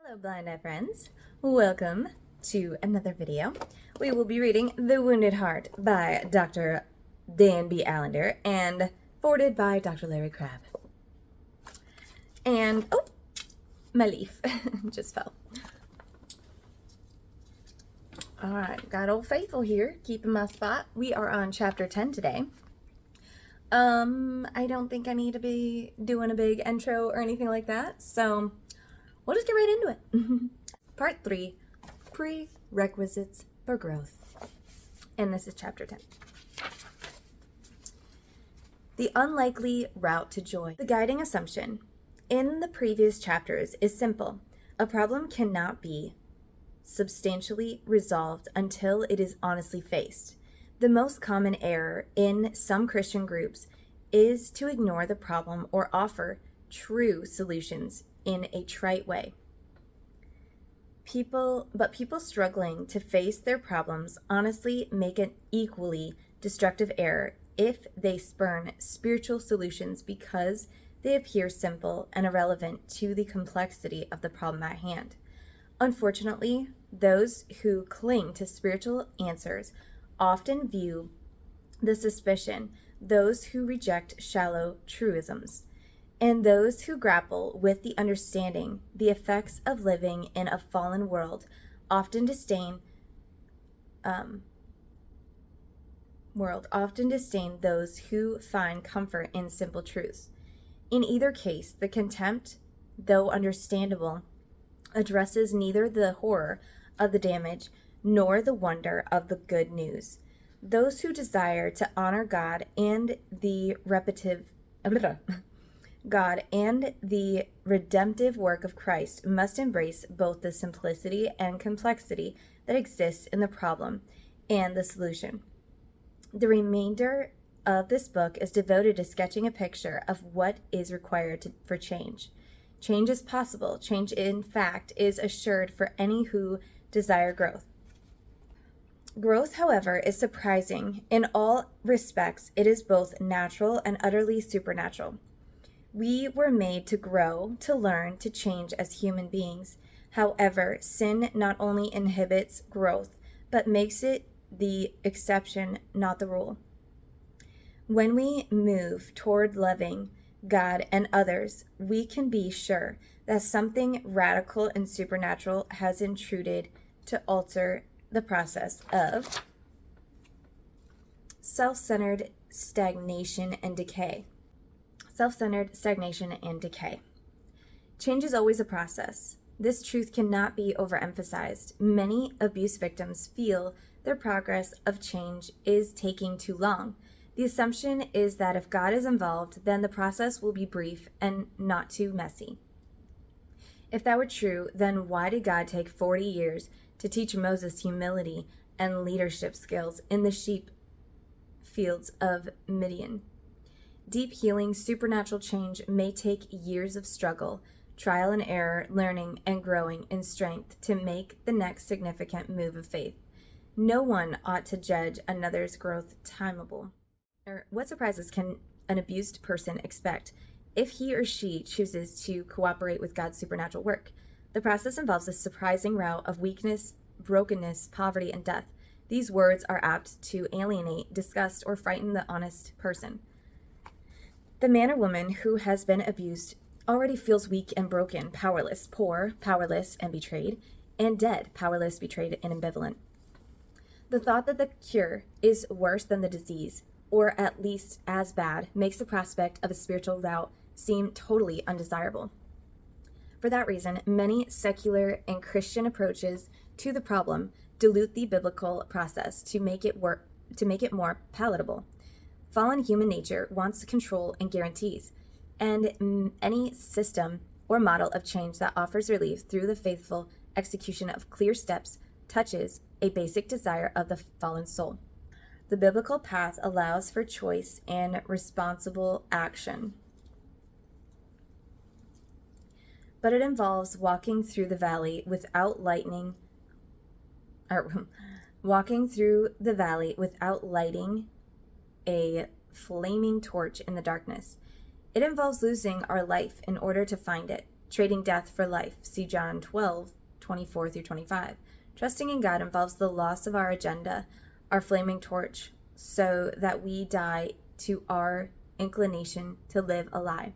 Hello Blind Eye friends, welcome to another video. We will be reading The Wounded Heart by Dr. Dan B. Allender and forwarded by Dr. Larry Crabb. And, oh, my leaf just fell. Alright, got Old Faithful here, keeping my spot. We are on chapter 10 today. I don't think I need to be doing a big intro or anything like that, so we'll just get right into it. Part 3, Prerequisites for Growth. And this is chapter 10. The unlikely route to joy. The guiding assumption in the previous chapters is simple. A problem cannot be substantially resolved until it is honestly faced. The most common error in some Christian groups is to ignore the problem or offer true solutions in a trite way. People struggling to face their problems honestly make an equally destructive error if they spurn spiritual solutions because they appear simple and irrelevant to the complexity of the problem at hand. Unfortunately, those who cling to spiritual answers often view the suspicion those who reject shallow truisms, and those who grapple with the understanding the effects of living in a fallen world often disdain those who find comfort in simple truths. In either case, the contempt, though understandable, addresses neither the horror of the damage nor the wonder of the good news. Those who desire to honor God and the redemptive work of Christ must embrace both the simplicity and complexity that exists in the problem and the solution. The remainder of this book is devoted to sketching a picture of what is required for change. Change is possible. Change, in fact, is assured for any who desire growth. Growth, however, is surprising. In all respects, it is both natural and utterly supernatural. We were made to grow, to learn, to change as human beings. However, sin not only inhibits growth, but makes it the exception, not the rule. When we move toward loving God and others, we can be sure that something radical and supernatural has intruded to alter the process of self-centered stagnation and decay. Self-centered stagnation and decay. Change is always a process. This truth cannot be overemphasized. Many abuse victims feel their progress of change is taking too long. The assumption is that if God is involved, then the process will be brief and not too messy. If that were true, then why did God take 40 years to teach Moses humility and leadership skills in the sheep fields of Midian? Deep healing, supernatural change may take years of struggle, trial and error, learning and growing in strength to make the next significant move of faith. No one ought to judge another's growth timeable. What surprises can an abused person expect if he or she chooses to cooperate with God's supernatural work? The process involves a surprising route of weakness, brokenness, poverty, and death. These words are apt to alienate, disgust, or frighten the honest person. The man or woman who has been abused already feels weak and broken, powerless, poor, powerless, and betrayed, and dead, powerless, betrayed, and ambivalent. The thought that the cure is worse than the disease, or at least as bad, makes the prospect of a spiritual route seem totally undesirable. For that reason, many secular and Christian approaches to the problem dilute the biblical process to make it more palatable. Fallen human nature wants control and guarantees, and any system or model of change that offers relief through the faithful execution of clear steps touches a basic desire of the fallen soul. The biblical path allows for choice and responsible action, but it involves walking through the valley without lighting a flaming torch in the darkness. It involves losing our life in order to find it. trading death for life. See John 12:24 through 25. Trusting in God involves the loss of our agenda, our flaming torch, so that we die to our inclination to live a lie.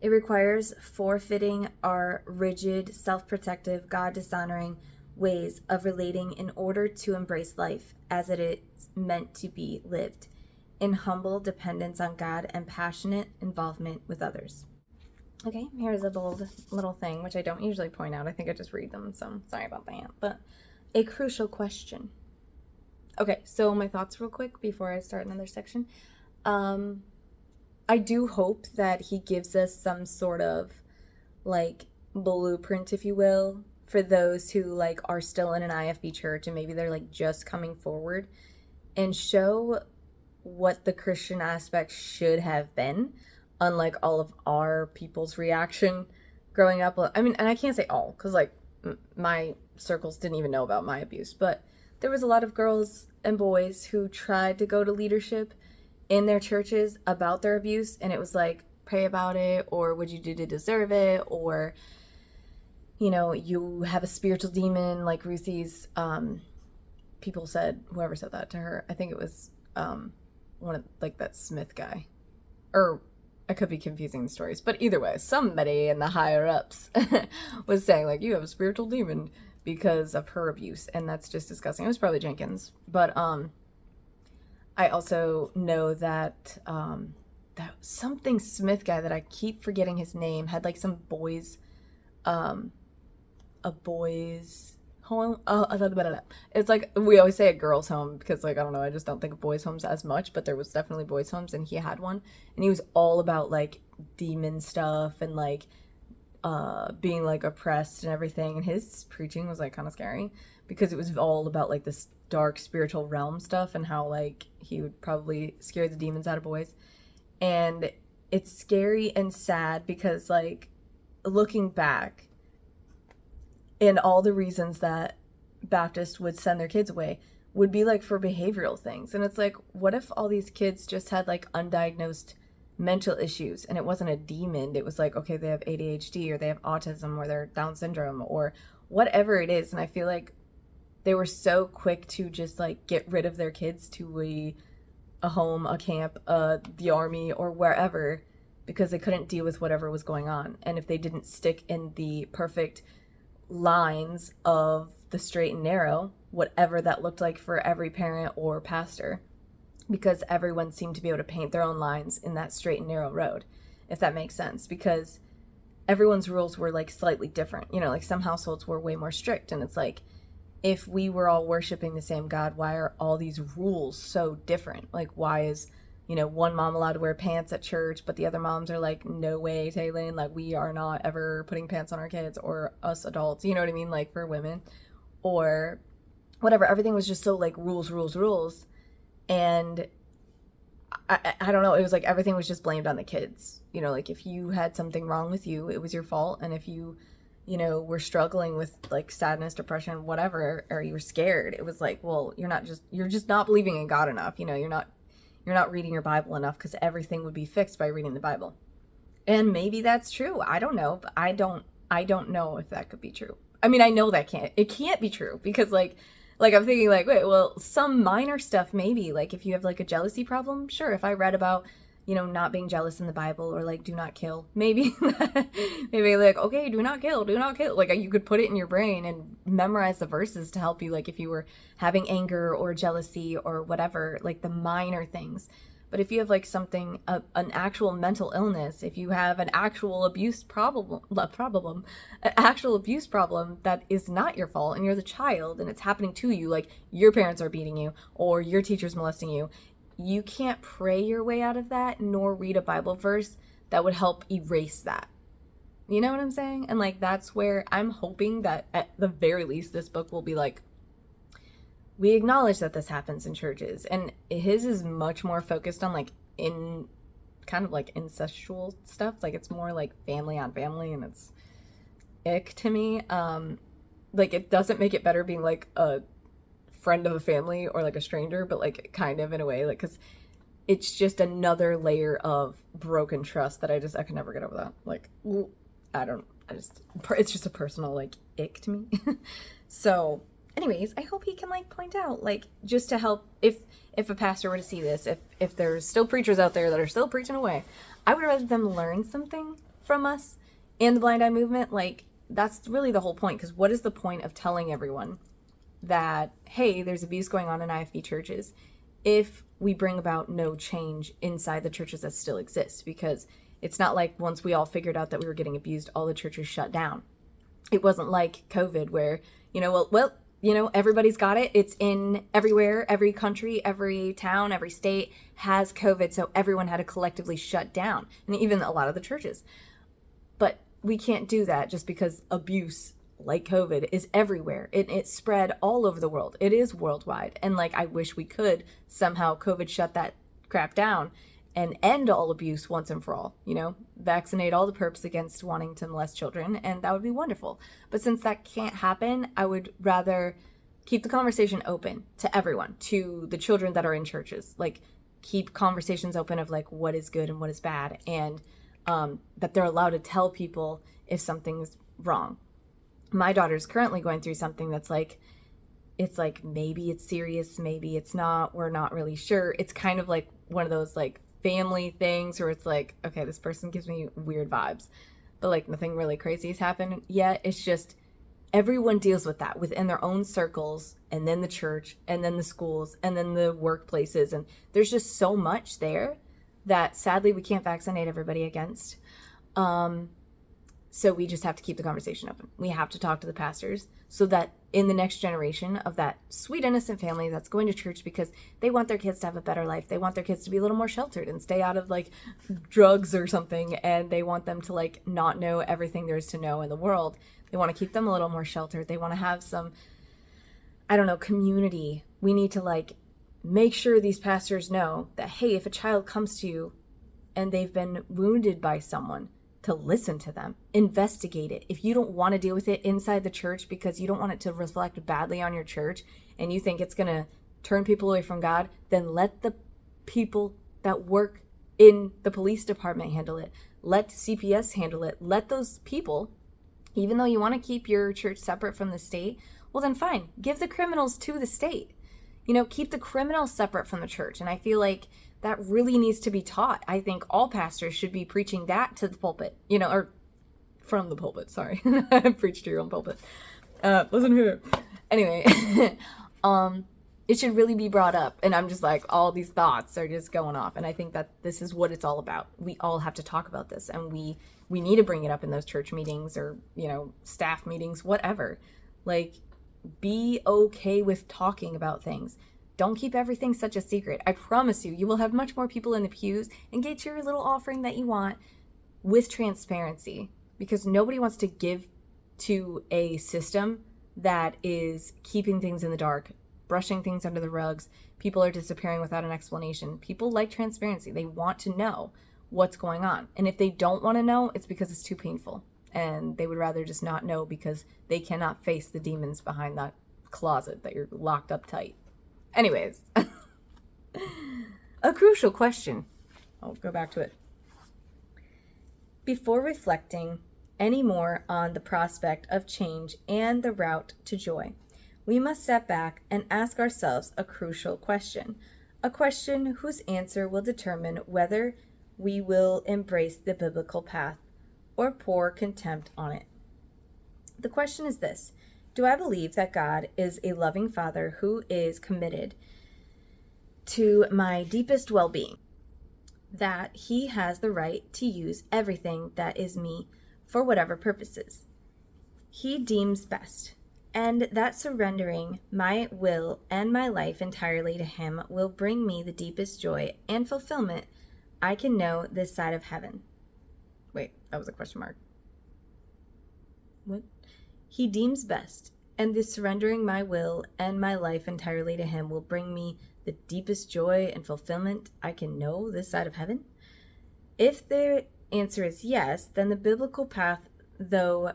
It requires forfeiting our rigid, self-protective, God-dishonoring ways of relating in order to embrace life as it is meant to be lived, in humble dependence on God and passionate involvement with others. Okay, here's a bold little thing, which I don't usually point out. I think I just read them, so I'm sorry about that. But a crucial question. Okay, so my thoughts real quick before I start another section. I do hope that he gives us some sort of like blueprint, if you will, for those who like are still in an IFB church and maybe they're like just coming forward, and show what the Christian aspect should have been, unlike all of our people's reaction growing up. I mean, and I can't say all, because like my circles didn't even know about my abuse, but there was a lot of girls and boys who tried to go to leadership in their churches about their abuse, and it was like, pray about it, or what you do to deserve it, or you know, you have a spiritual demon, like Ruthie's people said, whoever said that to her, I think it was one of like that Smith guy, or I could be confusing the stories, but either way, somebody in the higher ups was saying like, you have a spiritual demon because of her abuse, and that's just disgusting. It was probably Jenkins, but I also know that that something Smith guy that I keep forgetting his name had like some boys, a boys home. It's like we always say a girls' home because like I don't know, I just don't think of boys' homes as much, but there was definitely boys' homes, and he had one, and he was all about like demon stuff and like being like oppressed and everything, and his preaching was like kind of scary because it was all about like this dark spiritual realm stuff and how like he would probably scare the demons out of boys. And it's scary and sad because like looking back, and all the reasons that Baptists would send their kids away would be like for behavioral things, and it's like, what if all these kids just had like undiagnosed mental issues, and it wasn't a demon, it was like, okay, they have ADHD or they have autism or they're Down syndrome or whatever it is. And I feel like they were so quick to just like get rid of their kids to a home, a camp, the army, or wherever, because they couldn't deal with whatever was going on. And if they didn't stick in the perfect lines of the straight and narrow, whatever that looked like for every parent or pastor, because everyone seemed to be able to paint their own lines in that straight and narrow road, if that makes sense, because everyone's rules were like slightly different. You know, like some households were way more strict, and it's like, if we were all worshiping the same God, why are all these rules so different? Like, why is, you know, one mom allowed to wear pants at church, but the other moms are like, no way, Taylin, like, we are not ever putting pants on our kids, or us adults, you know what I mean? Like, for women, or whatever. Everything was just so, like, rules. And I don't know, it was like everything was just blamed on the kids. You know, like, if you had something wrong with you, it was your fault. And if you were struggling with like sadness, depression, whatever, or you were scared, it was like, well, you're just not believing in God enough. You know, you're not reading your Bible enough, because everything would be fixed by reading the Bible. And maybe that's true. I don't know, but I don't know if that could be true. I mean, I know that it can't be true, because like I'm thinking like, wait, well, some minor stuff maybe, like if you have like a jealousy problem, sure, if I read about, you know, not being jealous in the Bible, or like do not kill, maybe like, okay, do not kill, like you could put it in your brain and memorize the verses to help you, like if you were having anger or jealousy or whatever, like the minor things. But if you have like something, an actual mental illness, if you have an actual abuse problem that is not your fault, and you're the child and it's happening to you, like your parents are beating you or your teacher's molesting you, you can't pray your way out of that, nor read a Bible verse that would help erase that. You know what I'm saying? And like, that's where I'm hoping that at the very least this book will be like, we acknowledge that this happens in churches. And his is much more focused on like in kind of like incestual stuff. Like it's more like family on family, and it's ick to me. Like it doesn't make it better being like a friend of a family or like a stranger, but like kind of in a way, like, because it's just another layer of broken trust that I could never get over that. Like, it's just a personal, like, ick to me. So, anyways, I hope he can, like, point out, like, just to help, if a pastor were to see this, if there's still preachers out there that are still preaching away, I would rather them learn something from us and the Blind Eye Movement. Like, that's really the whole point, because what is the point of telling everyone that, hey, there's abuse going on in IFB churches if we bring about no change inside the churches that still exist? Because it's not like once we all figured out that we were getting abused, all the churches shut down. It wasn't like COVID where, everybody's got it. It's in everywhere, every country, every town, every state has COVID. So everyone had to collectively shut down, and even a lot of the churches. But we can't do that just because abuse like COVID is everywhere. It spread all over the world. It is worldwide. And like, I wish we could somehow COVID shut that crap down and end all abuse once and for all, vaccinate all the perps against wanting to molest children, and that would be wonderful. But since that can't happen, I would rather keep the conversation open to everyone, to the children that are in churches. Like, keep conversations open of like what is good and what is bad, and that they're allowed to tell people if something's wrong. My daughter's currently going through something that's like, it's like, maybe it's serious, maybe it's not, we're not really sure. It's kind of like one of those like family things where it's like, okay, this person gives me weird vibes, but like nothing really crazy has happened yet. It's just everyone deals with that within their own circles, and then the church, and then the schools, and then the workplaces, and there's just so much there that sadly we can't vaccinate everybody against. So we just have to keep the conversation open. We have to talk to the pastors so that in the next generation of that sweet, innocent family that's going to church because they want their kids to have a better life. They want their kids to be a little more sheltered and stay out of like drugs or something. And they want them to like not know everything there is to know in the world. They want to keep them a little more sheltered. They want to have some, community. We need to like make sure these pastors know that, hey, if a child comes to you and they've been wounded by someone, to listen to them, investigate it. If you don't want to deal with it inside the church because you don't want it to reflect badly on your church and you think it's going to turn people away from God, then let the people that work in the police department handle it. Let CPS handle it. Let those people, even though you want to keep your church separate from the state, well then fine, give the criminals to the state. Keep the criminals separate from the church. And I feel like that really needs to be taught. I think all pastors should be preaching that to the pulpit, or from the pulpit, sorry. Preach to your own pulpit. Listen here. Anyway, it should really be brought up. And I'm just like, all these thoughts are just going off. And I think that this is what it's all about. We all have to talk about this, and we need to bring it up in those church meetings or, staff meetings, whatever. Like, be okay with talking about things. Don't keep everything such a secret. I promise you will have much more people in the pews and get your little offering that you want with transparency, because nobody wants to give to a system that is keeping things in the dark, brushing things under the rugs. People are disappearing without an explanation. People like transparency. They want to know what's going on. And if they don't want to know, it's because it's too painful. And they would rather just not know because they cannot face the demons behind that closet that you're locked up tight. Anyways, a crucial question. I'll go back to it. Before reflecting any more on the prospect of change and the route to joy, we must step back and ask ourselves a crucial question, a question whose answer will determine whether we will embrace the biblical path or pour contempt on it. The question is this: do I believe that God is a loving Father who is committed to my deepest well-being? That He has the right to use everything that is me for whatever purposes He deems best, and that surrendering my will and my life entirely to Him will bring me the deepest joy and fulfillment I can know this side of heaven. Wait, that was a question mark. What? He deems best, and the surrendering my will and my life entirely to Him will bring me the deepest joy and fulfillment I can know this side of heaven? If the answer is yes, then the biblical path, though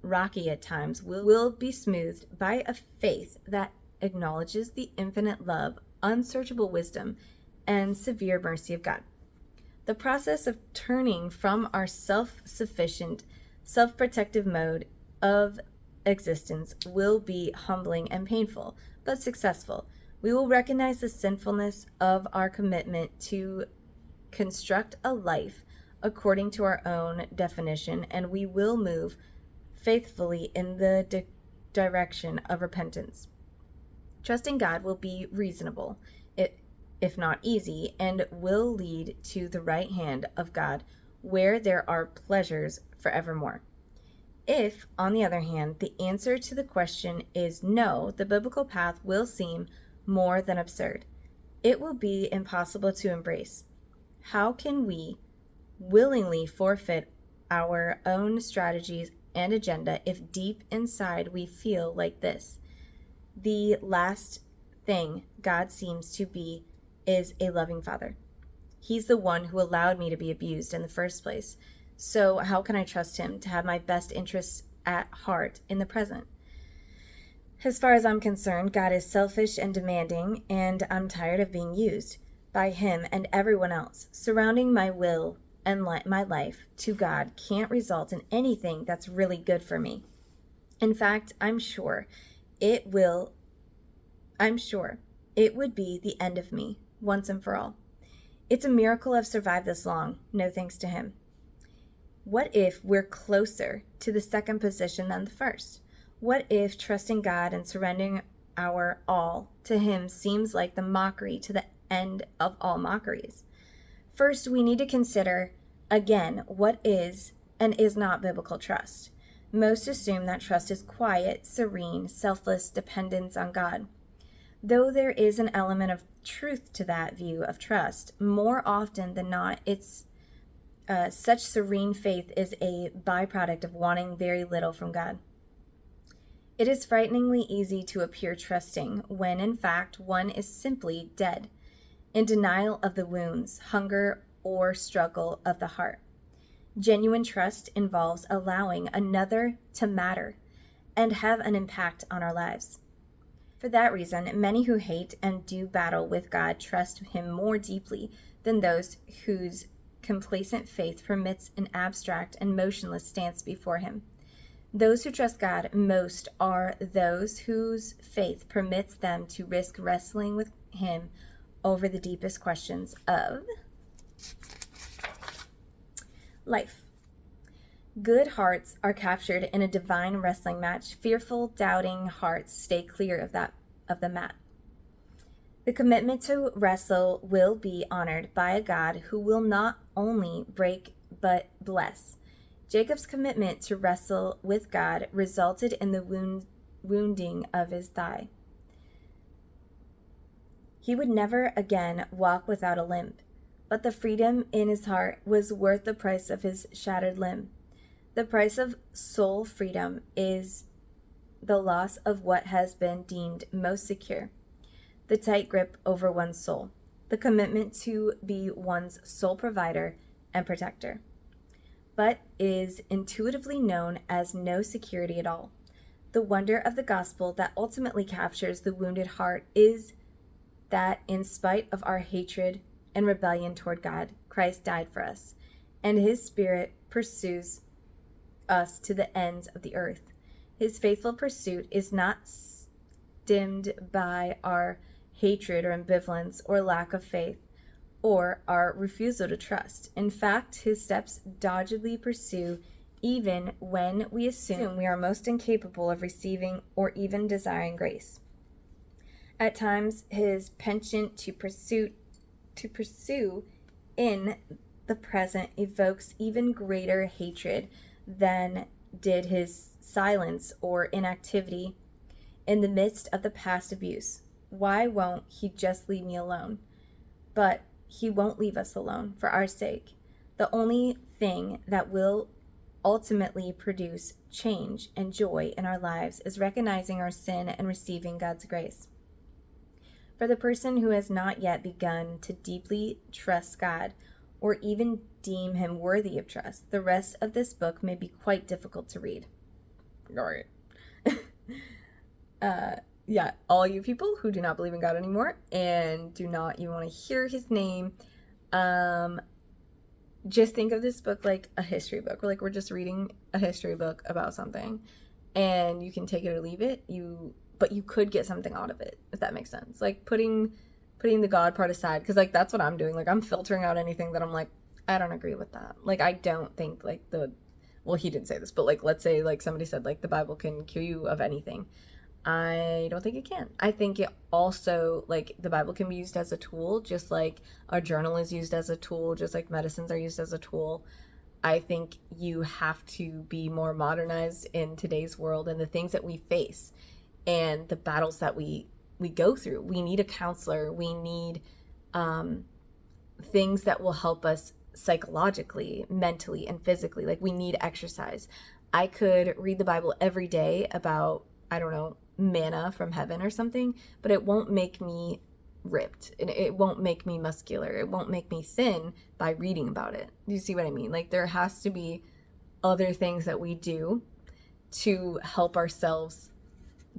rocky at times, will be smoothed by a faith that acknowledges the infinite love, unsearchable wisdom, and severe mercy of God. The process of turning from our self-sufficient, self-protective mode of existence will be humbling and painful, but successful. We will recognize the sinfulness of our commitment to construct a life according to our own definition, and we will move faithfully in the direction of repentance. Trusting God will be reasonable, if not easy, and will lead to the right hand of God, where there are pleasures forevermore. If, on the other hand, the answer to the question is no, the biblical path will seem more than absurd. It will be impossible to embrace. How can we willingly forfeit our own strategies and agenda if deep inside we feel like this? The last thing God seems to be is a loving Father. He's the one who allowed me to be abused in the first place. So how can I trust him to have my best interests at heart in the present? As far as I'm concerned, God is selfish and demanding, and I'm tired of being used by him and everyone else. Surrounding my will and my life to God can't result in anything that's really good for me. In fact, I'm sure it would be the end of me once and for all. It's a miracle I've survived this long, no thanks to him. What if we're closer to the second position than the first? What if trusting God and surrendering our all to him seems like the mockery to the end of all mockeries? First, we need to consider, again, what is and is not biblical trust. Most assume that trust is quiet, serene, selfless dependence on God. Though there is an element of truth to that view of trust, more often than not, such serene faith is a byproduct of wanting very little from God. It is frighteningly easy to appear trusting when, in fact, one is simply dead, in denial of the wounds, hunger, or struggle of the heart. Genuine trust involves allowing another to matter and have an impact on our lives. For that reason, many who hate and do battle with God trust him more deeply than those whose complacent faith permits an abstract and motionless stance before him. Those who trust God most are those whose faith permits them to risk wrestling with him over the deepest questions of life. Good hearts are captured in a divine wrestling match. Fearful, doubting hearts stay clear of the mat. The commitment to wrestle will be honored by a God who will not only break but bless. Jacob's commitment to wrestle with God resulted in the wounding of his thigh. He would never again walk without a limp, but the freedom in his heart was worth the price of his shattered limb. The price of soul freedom is the loss of what has been deemed most secure, the tight grip over one's soul, the commitment to be one's sole provider and protector, but is intuitively known as no security at all. The wonder of the gospel that ultimately captures the wounded heart is that in spite of our hatred and rebellion toward God, Christ died for us, and his Spirit pursues us to the ends of the earth. His faithful pursuit is not stemmed by our hatred or ambivalence or lack of faith or our refusal to trust. In fact, his steps doggedly pursue even when we assume we are most incapable of receiving or even desiring grace. At times, his penchant to pursue in the present evokes even greater hatred than did his silence or inactivity in the midst of the past abuse. Why won't he just leave me alone? But he won't leave us alone for our sake. The only thing that will ultimately produce change and joy in our lives is recognizing our sin and receiving God's grace. For the person who has not yet begun to deeply trust God or even deem him worthy of trust, the rest of this book may be quite difficult to read. All right. Yeah, all you people who do not believe in God anymore and do not even want to hear his name, just think of this book like a history book. We're just reading a history book about something, and you can take it or leave it. But you could get something out of it, if that makes sense. Like putting the God part aside, because like that's what I'm doing. Like I'm filtering out anything that I'm like, I don't agree with that. Like I don't think like well, he didn't say this, but like let's say like somebody said like the Bible can cure you of anything. I don't think it can. I think it also, like, the Bible can be used as a tool, just like our journal is used as a tool, just like medicines are used as a tool. I think you have to be more modernized in today's world and the things that we face and the battles that we go through. We need a counselor. We need things that will help us psychologically, mentally, and physically. Like we need exercise. I could read the Bible every day about, I don't know, manna from heaven or something, but it won't make me ripped. It won't make me muscular. It won't make me thin by reading about it. Do you see what I mean? Like there has to be other things that we do to help ourselves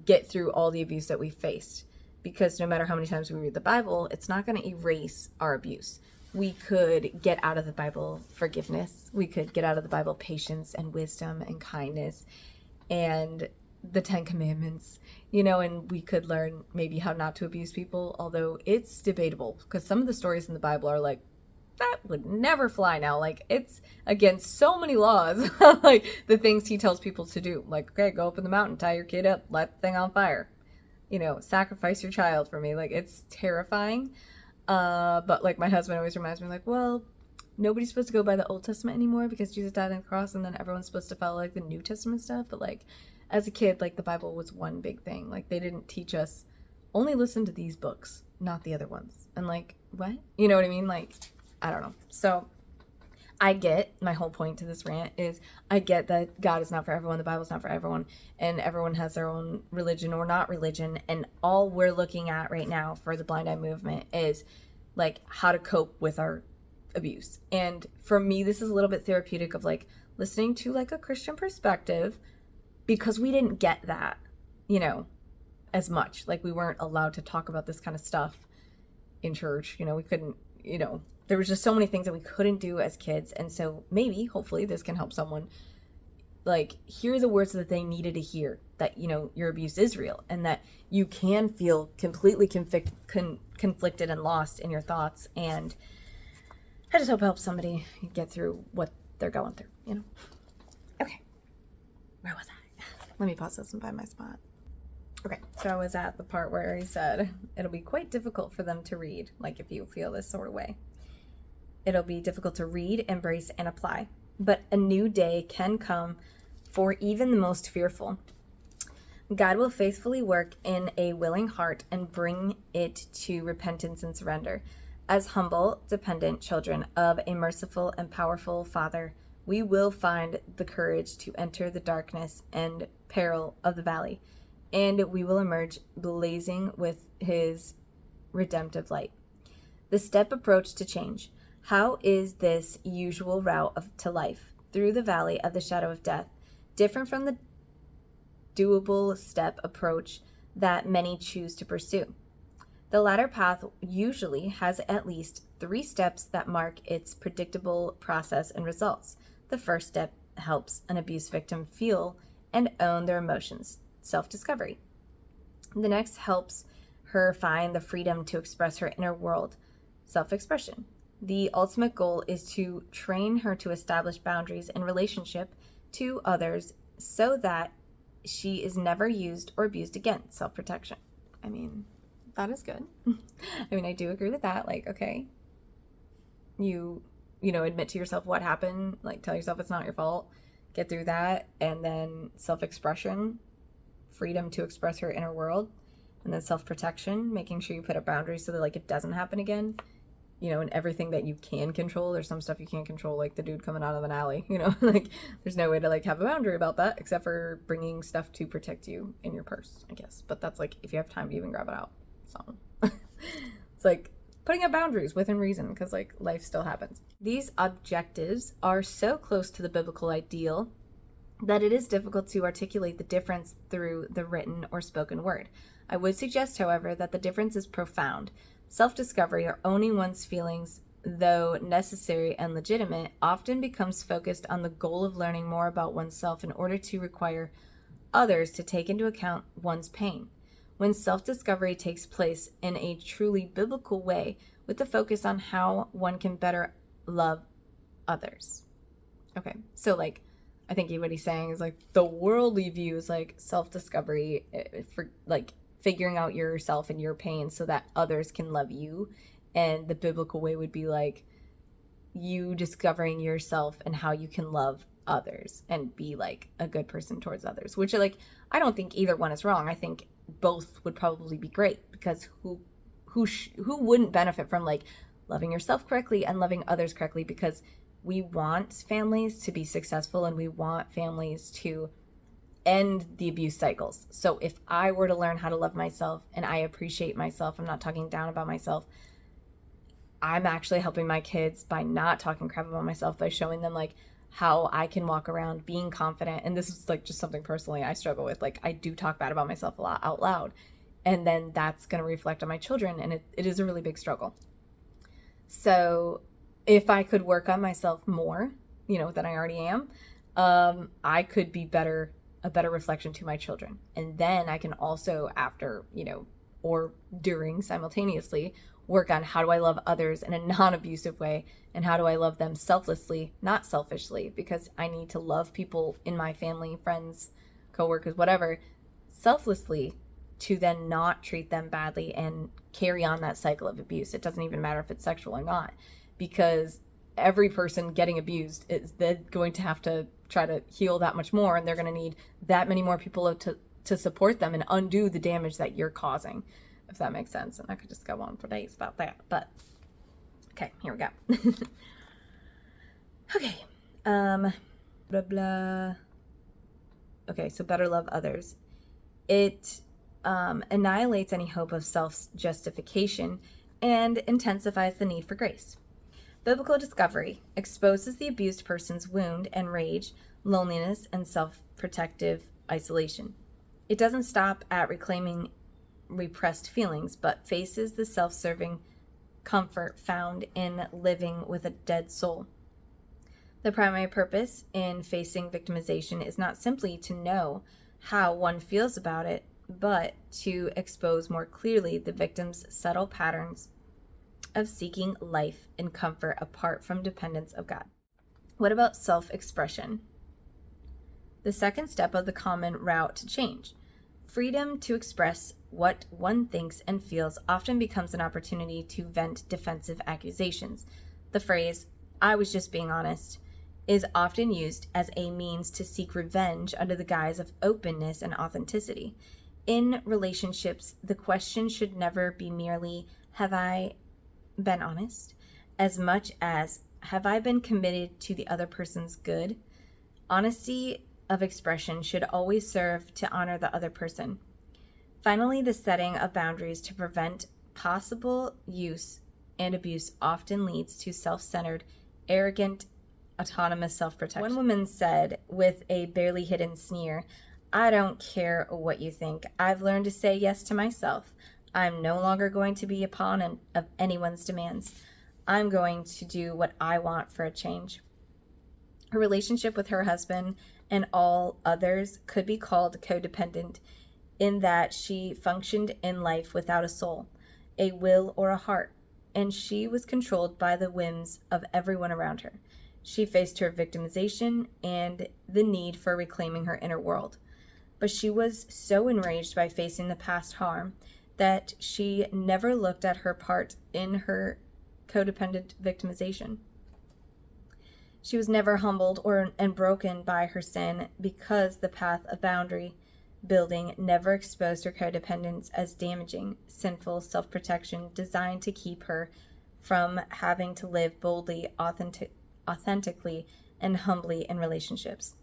get through all the abuse that we faced. Because no matter how many times we read the Bible, it's not going to erase our abuse. We could get out of the Bible forgiveness. We could get out of the Bible patience and wisdom and kindness and the 10 Commandments, and we could learn maybe how not to abuse people, although it's debatable because some of the stories in the Bible are like, that would never fly now. Like it's against so many laws, like the things he tells people to do. Like, okay, go up in the mountain, tie your kid up, light the thing on fire, sacrifice your child for me. Like it's terrifying. But like my husband always reminds me like, well, nobody's supposed to go by the Old Testament anymore because Jesus died on the cross and then everyone's supposed to follow like the New Testament stuff. But like as a kid, like the Bible was one big thing. Like they didn't teach us only listen to these books, not the other ones. And like, what? You know what I mean? Like, I don't know. So I get, my whole point to this rant is I get that God is not for everyone. The Bible's not for everyone. And everyone has their own religion or not religion. And all we're looking at right now for the Blind Eye Movement is like how to cope with our abuse. And for me, this is a little bit therapeutic of like listening to like a Christian perspective, because we didn't get that, as much. Like we weren't allowed to talk about this kind of stuff in church. We couldn't, there was just so many things that we couldn't do as kids. And so maybe, hopefully this can help someone like hear the words that they needed to hear, that, your abuse is real and that you can feel completely conflicted and lost in your thoughts. And I just hope it helps somebody get through what they're going through, Okay. Where was I? Let me pause this and find my spot. Okay, so I was at the part where he said, it'll be quite difficult for them to read, like if you feel this sort of way. It'll be difficult to read, embrace, and apply. But a new day can come for even the most fearful. God will faithfully work in a willing heart and bring it to repentance and surrender. As humble, dependent children of a merciful and powerful Father, we will find the courage to enter the darkness and peril of the valley, and we will emerge blazing with his redemptive light. The step approach to change. How is this usual route to life through the valley of the shadow of death different from the doable step approach that many choose to pursue? The latter path usually has at least 3 steps that mark its predictable process and results. The first step helps an abuse victim feel and own their emotions, self-discovery. The next helps her find the freedom to express her inner world, self-expression. The ultimate goal is to train her to establish boundaries in relationship to others so that she is never used or abused again, self-protection. I mean, that is good. I do agree with that. Like, okay, you admit to yourself what happened, like tell yourself it's not your fault, get through that, and then self-expression, freedom to express her inner world, and then self-protection, making sure you put up boundaries so that like it doesn't happen again, and everything that you can control. There's some stuff you can't control, like the dude coming out of an alley, like there's no way to like have a boundary about that except for bringing stuff to protect you in your purse, I guess. But that's like if you have time to even grab it out. So it's like putting up boundaries within reason, because like life still happens. These objectives are so close to the biblical ideal that it is difficult to articulate the difference through the written or spoken word. I would suggest, however, that the difference is profound. Self-discovery or owning one's feelings though necessary and legitimate, often becomes focused on the goal of learning more about oneself in order to require others to take into account one's pain. When self-discovery takes place in a truly biblical way, with the focus on how one can better love others. Okay, so like, I think what he's saying is like the worldly view is like self-discovery for like figuring out yourself and your pain so that others can love you. And the biblical way would be like you discovering yourself and how you can love others and be like a good person towards others, which like, I don't think either one is wrong. I think both would probably be great, because who wouldn't benefit from like loving yourself correctly and loving others correctly? Because we want families to be successful and we want families to end the abuse cycles. So if I were to learn how to love myself and I appreciate myself, I'm not talking down about myself, I'm actually helping my kids by not talking crap about myself, by showing them like how I can walk around being confident. And this is like just something personally I struggle with. Like I do talk bad about myself a lot out loud. And then that's going to reflect on my children. And it is a really big struggle. So if I could work on myself more, than I already am, I could be a better reflection to my children. And then I can also after, or during simultaneously work on how do I love others in a non-abusive way, and how do I love them selflessly, not selfishly, because I need to love people in my family, friends, coworkers, whatever, selflessly, to then not treat them badly and carry on that cycle of abuse. It doesn't even matter if it's sexual or not, because every person getting abused is then going to have to try to heal that much more, and they're going to need that many more people to support them and undo the damage that you're causing, if that makes sense. And I could just go on for days about that, but okay, here we go. Okay, blah blah. Okay, so better love others. It annihilates any hope of self-justification and intensifies the need for grace. Biblical discovery exposes the abused person's wound and rage, loneliness, and self-protective isolation. It doesn't stop at reclaiming repressed feelings, but faces the self-serving comfort found in living with a dead soul. The primary purpose in facing victimization is not simply to know how one feels about it, but to expose more clearly the victim's subtle patterns of seeking life and comfort apart from dependence of God. What about self-expression? The second step of the common route to change. Freedom to express what one thinks and feels often becomes an opportunity to vent defensive accusations. The phrase, "I was just being honest," is often used as a means to seek revenge under the guise of openness and authenticity. In relationships, the question should never be merely, "Have I been honest?" as much as, "Have I been committed to the other person's good?" Honesty of expression should always serve to honor the other person. Finally, the setting of boundaries to prevent possible use and abuse often leads to self-centered, arrogant, autonomous self-protection. One woman said with a barely hidden sneer, "I don't care what you think. I've learned to say yes to myself. I'm no longer going to be a pawn of anyone's demands. I'm going to do what I want for a change." Her relationship with her husband and all others could be called codependent, in that she functioned in life without a soul, a will, or a heart, and she was controlled by the whims of everyone around her. She faced her victimization and the need for reclaiming her inner world. But she was so enraged by facing the past harm that she never looked at her part in her codependent victimization. She was never humbled and broken by her sin, because the path of boundary building never exposed her codependence as damaging, sinful self-protection designed to keep her from having to live boldly, authentically, and humbly in relationships.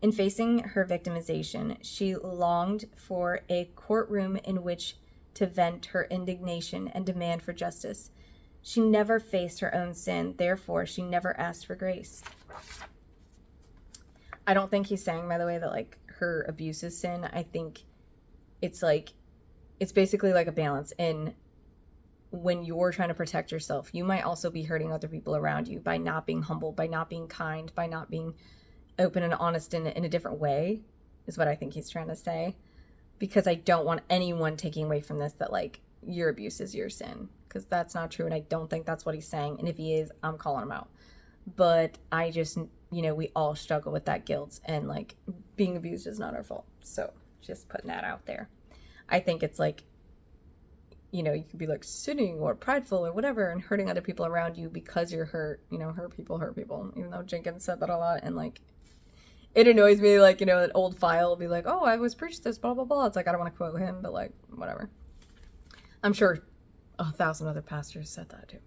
In facing her victimization, she longed for a courtroom in which to vent her indignation and demand for justice. She never faced her own sin, therefore she never asked for grace. I don't think he's saying, by the way, that like her abuse is sin. I think it's basically like a balance in when you're trying to protect yourself, you might also be hurting other people around you by not being humble, by not being kind, by not being open and honest in a different way, is what I think he's trying to say. Because I don't want anyone taking away from this that, like, your abuse is your sin. Because that's not true, and I don't think that's what he's saying. And if he is, I'm calling him out. But I just, we all struggle with that guilt. And, like, being abused is not our fault. So just putting that out there. I think it's like, you could be like sinning or prideful or whatever and hurting other people around you because you're hurt. Hurt people. Even though Jenkins said that a lot. And, like, it annoys me, like, an old file will be like, oh, I was preached this, blah, blah, blah. It's like, I don't want to quote him, but, like, whatever. I'm sure 1,000 other pastors said that too.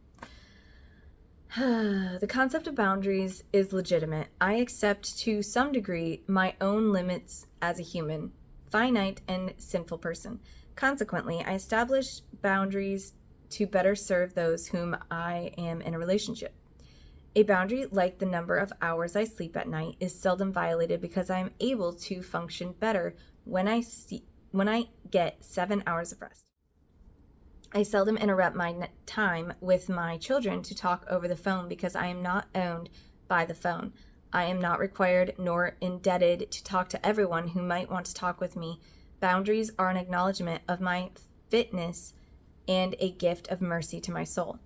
The concept of boundaries is legitimate. I accept to some degree my own limits as a human, finite and sinful person. Consequently, I establish boundaries to better serve those whom I am in a relationship. A boundary like the number of hours I sleep at night is seldom violated because I am able to function better when I get 7 hours of rest. I seldom interrupt my time with my children to talk over the phone because I am not owned by the phone. I am not required nor indebted to talk to everyone who might want to talk with me. Boundaries are an acknowledgement of my fitness and a gift of mercy to my soul.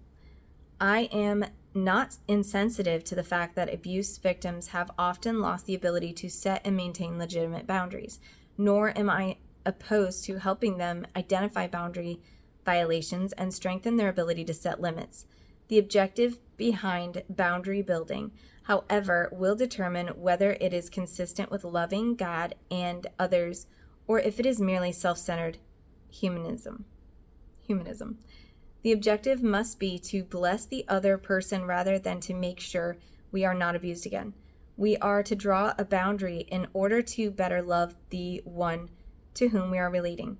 I am not insensitive to the fact that abuse victims have often lost the ability to set and maintain legitimate boundaries, nor am I opposed to helping them identify boundary violations and strengthen their ability to set limits. The objective behind boundary building, however, will determine whether it is consistent with loving God and others or if it is merely self-centered humanism. The objective must be to bless the other person rather than to make sure we are not abused again. We are to draw a boundary in order to better love the one to whom we are relating.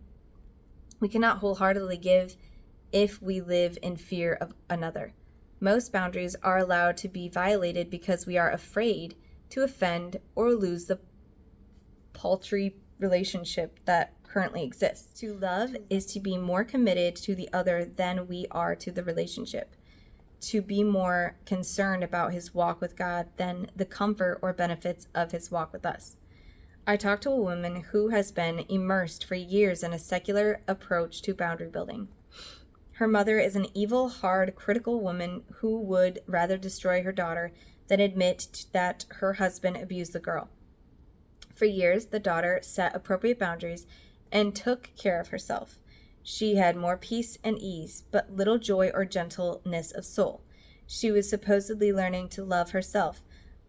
We cannot wholeheartedly give if we live in fear of another. Most boundaries are allowed to be violated because we are afraid to offend or lose the paltry relationship that currently exists. To love is to be more committed to the other than we are to the relationship, to be more concerned about his walk with God than the comfort or benefits of his walk with us. I talked to a woman who has been immersed for years in a secular approach to boundary building. Her mother is an evil, hard, critical woman who would rather destroy her daughter than admit that her husband abused the girl. For years, the daughter set appropriate boundaries and took care of herself. She had more peace and ease, but little joy or gentleness of soul. She was supposedly learning to love herself,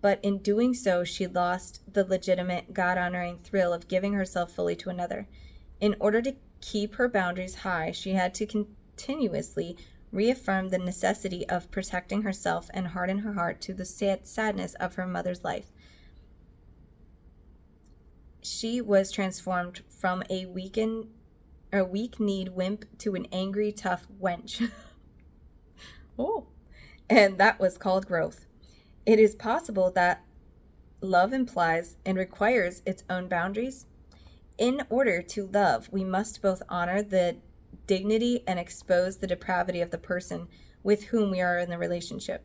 but in doing so, she lost the legitimate, God-honoring thrill of giving herself fully to another. In order to keep her boundaries high, she had to continuously reaffirm the necessity of protecting herself and harden her heart to the sadness of her mother's life. She was transformed from a weak-kneed wimp to an angry, tough wench. Oh, and that was called growth. It is possible that love implies and requires its own boundaries. In order to love, we must both honor the dignity and expose the depravity of the person with whom we are in the relationship.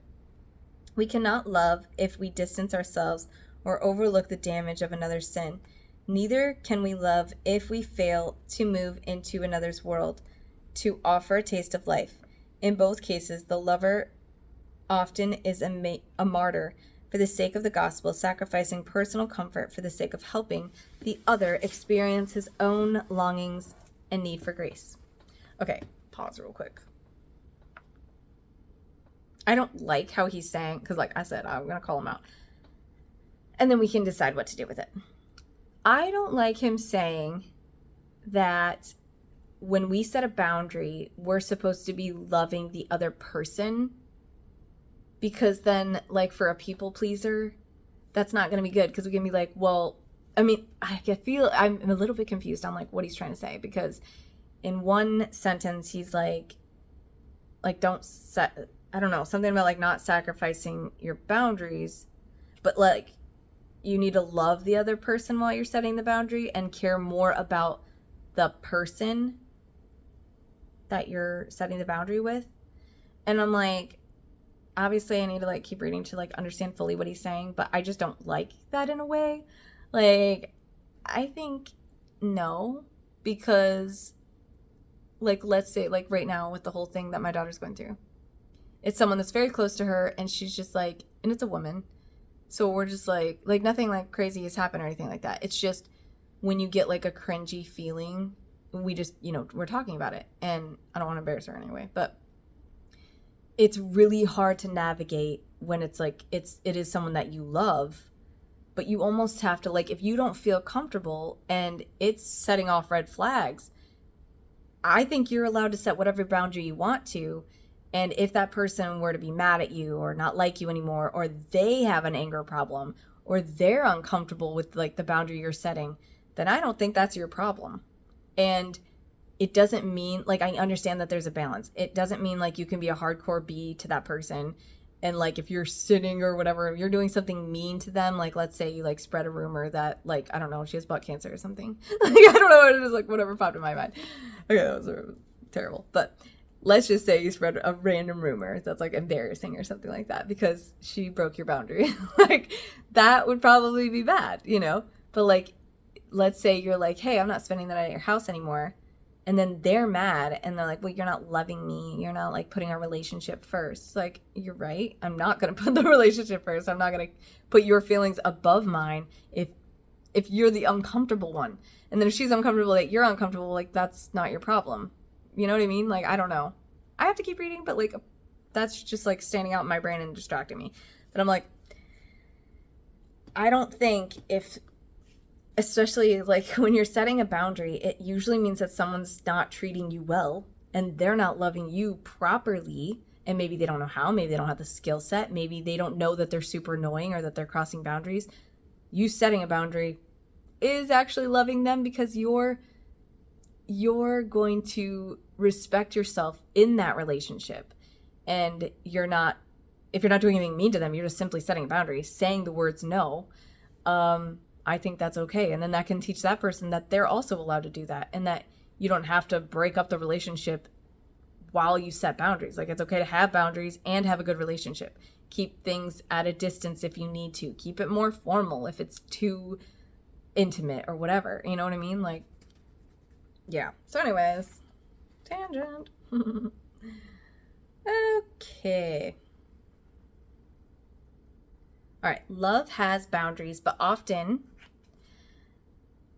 We cannot love if we distance ourselves or overlook the damage of another's sin. Neither can we love if we fail to move into another's world to offer a taste of life. In both cases, the lover often is a martyr for the sake of the gospel, sacrificing personal comfort for the sake of helping the other experience his own longings and need for grace. Okay, pause real quick. I don't like how he's saying, because like I said, I'm going to call him out. And then we can decide what to do with it. I don't like him saying that when we set a boundary, we're supposed to be loving the other person. Because then, like, for a people pleaser, that's not going to be good. Because we can be like, well, I mean, I feel I'm a little bit confused on, like, what he's trying to say. Because in one sentence, he's like, don't set, I don't know, something about, like, not sacrificing your boundaries. But, like, you need to love the other person while you're setting the boundary and care more about the person that you're setting the boundary with. And I'm like, obviously I need to like keep reading to like understand fully what he's saying, but I just don't like that in a way. Like, I think no, because like, let's say like right now with the whole thing that my daughter's going through, it's someone that's very close to her, and she's just like, and it's a woman. So we're just like nothing like crazy has happened or anything like that. It's just when you get like a cringy feeling, we just, we're talking about it, and I don't want to embarrass her anyway, but it's really hard to navigate when it's like, it is someone that you love, but you almost have to, like, if you don't feel comfortable and it's setting off red flags, I think you're allowed to set whatever boundary you want to. And if that person were to be mad at you or not like you anymore, or they have an anger problem, or they're uncomfortable with like the boundary you're setting, then I don't think that's your problem. And it doesn't mean, like, I understand that there's a balance. It doesn't mean like you can be a hardcore B to that person. And like, if you're sitting or whatever, if you're doing something mean to them, like, let's say you like spread a rumor that like, I don't know, she has butt cancer or something. Like, I don't know what it is, like whatever popped in my mind. Okay, that was terrible. But let's just say you spread a random rumor that's like embarrassing or something like that because she broke your boundary. Like, that would probably be bad, But like, let's say you're like, hey, I'm not spending the night at your house anymore. And then they're mad and they're like, well, you're not loving me. You're not like putting our relationship first. Like, you're right. I'm not going to put the relationship first. I'm not going to put your feelings above mine if you're the uncomfortable one. And then if she's uncomfortable, like you're uncomfortable, like that's not your problem. You know what I mean? Like, I don't know. I have to keep reading, but like, that's just like standing out in my brain and distracting me. But I'm like, I don't think especially like when you're setting a boundary, it usually means that someone's not treating you well and they're not loving you properly. And maybe they don't know how, maybe they don't have the skill set, maybe they don't know that they're super annoying or that they're crossing boundaries. You setting a boundary is actually loving them because you're going to respect yourself in that relationship. And if you're not doing anything mean to them, you're just simply setting a boundary, saying the words no. I think that's okay. And then that can teach that person that they're also allowed to do that, and that you don't have to break up the relationship while you set boundaries. Like, it's okay to have boundaries and have a good relationship. Keep things at a distance if you need to. Keep it more formal if it's too intimate or whatever. You know what I mean? Like, yeah. So anyways, tangent. Okay. All right. Love has boundaries, but often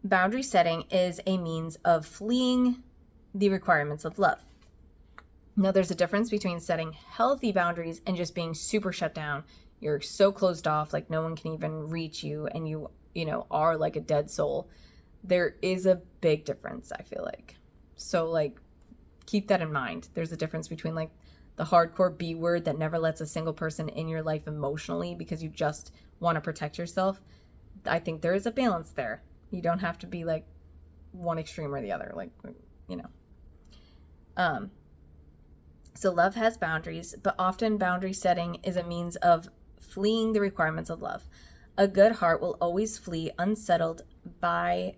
boundary setting is a means of fleeing the requirements of love. Now, there's a difference between setting healthy boundaries and just being super shut down. You're so closed off, like no one can even reach you, and you are like a dead soul. There is a big difference, I feel like. So like, keep that in mind. There's a difference between like the hardcore B word that never lets a single person in your life emotionally because you just want to protect yourself. I think there is a balance there. You don't have to be like one extreme or the other, like, So love has boundaries, but often boundary setting is a means of fleeing the requirements of love. A good heart will always flee unsettled by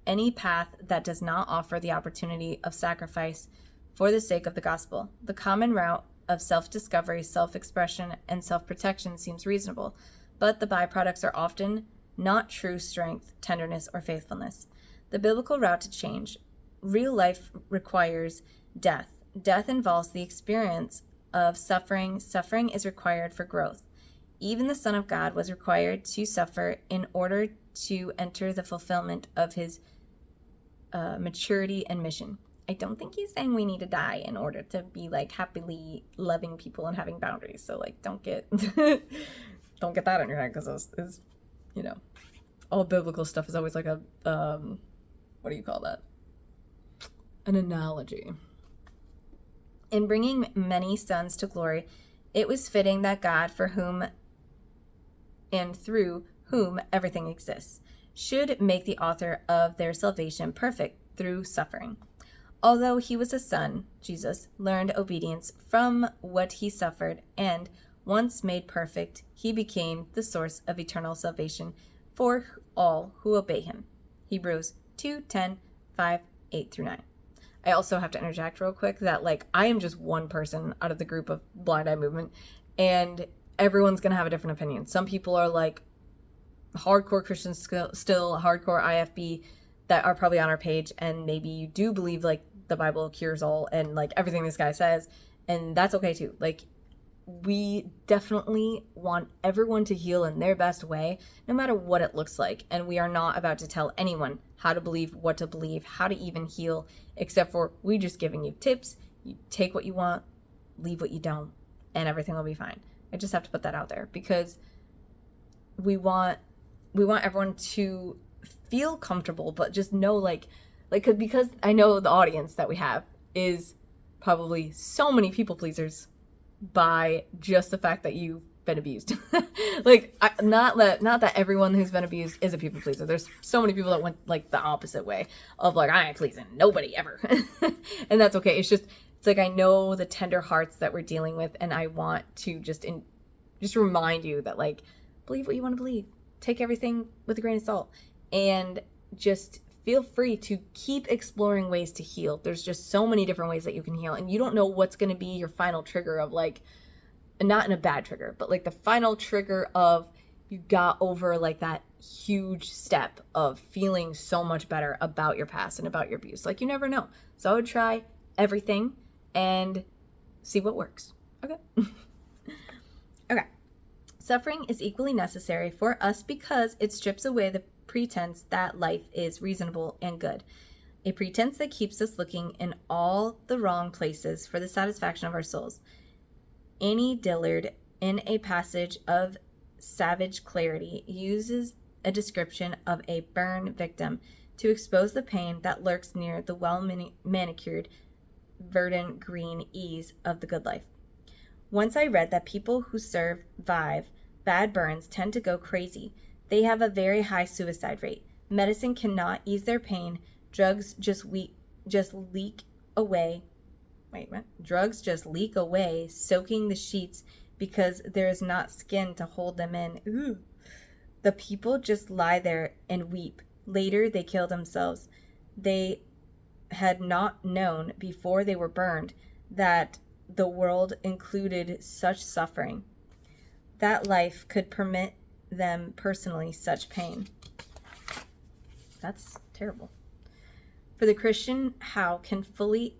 any path that does not offer the opportunity of sacrifice for the sake of the gospel. The common route of self-discovery, self-expression, and self-protection seems reasonable, but the byproducts are often not true strength, tenderness, or faithfulness. The biblical route to change. Real life requires death. Death involves the experience of suffering. Suffering is required for growth. Even the Son of God was required to suffer in order to enter the fulfillment of his maturity and mission. I don't think he's saying we need to die in order to be like happily loving people and having boundaries. So like, don't get don't get that in your head, because it's all biblical stuff is always like a what do you call that? An analogy. In bringing many sons to glory, it was fitting that God, for whom and through whom everything exists, should make the author of their salvation perfect through suffering. Although he was a son, Jesus learned obedience from what he suffered, and once made perfect, he became the source of eternal salvation for all who obey him. Hebrews 2:10, 5, 8 through 9. I also have to interject real quick that, like, I am just one person out of the group of Blind Eye Movement, and everyone's going to have a different opinion. Some people are like hardcore Christians, still hardcore IFB, that are probably on our page, and maybe you do believe like the Bible cures all and like everything this guy says, and that's okay too. Like, we definitely want everyone to heal in their best way, no matter what it looks like. And we are not about to tell anyone how to believe, what to believe, how to even heal, except for we just giving you tips. You take what you want, leave what you don't, and everything will be fine. I just have to put that out there because we want everyone to feel comfortable, but just know because I know the audience that we have is probably so many people pleasers by just the fact that you've been abused. Not that everyone who's been abused is a people pleaser. There's so many people that went like the opposite way of like, I ain't pleasing nobody ever. And that's okay. It's like I know the tender hearts that we're dealing with, and I want to just remind you that, like, believe what you want to believe. Take everything with a grain of salt, and just feel free to keep exploring ways to heal. There's just so many different ways that you can heal, and you don't know what's going to be your final trigger of, like, not in a bad trigger, but like the final trigger of you got over like that huge step of feeling so much better about your past and about your abuse. Like, you never know. So I would try everything and see what works. Okay. Okay. Suffering is equally necessary for us because it strips away the pretense that life is reasonable and good, a pretense that keeps us looking in all the wrong places for the satisfaction of our souls. Annie Dillard, in a passage of savage clarity, uses a description of a burn victim to expose the pain that lurks near the well-manicured, verdant green ease of the good life. Once I read that people who survive bad burns tend to go crazy. They have a very high suicide rate. Medicine cannot ease their pain. Drugs just leak away. Drugs just leak away, soaking the sheets because there is not skin to hold them in. Ooh. The people just lie there and weep. Later, they kill themselves. They had not known before they were burned that the world included such suffering, that life could permit them personally such pain. That's terrible. For the Christian, how can fully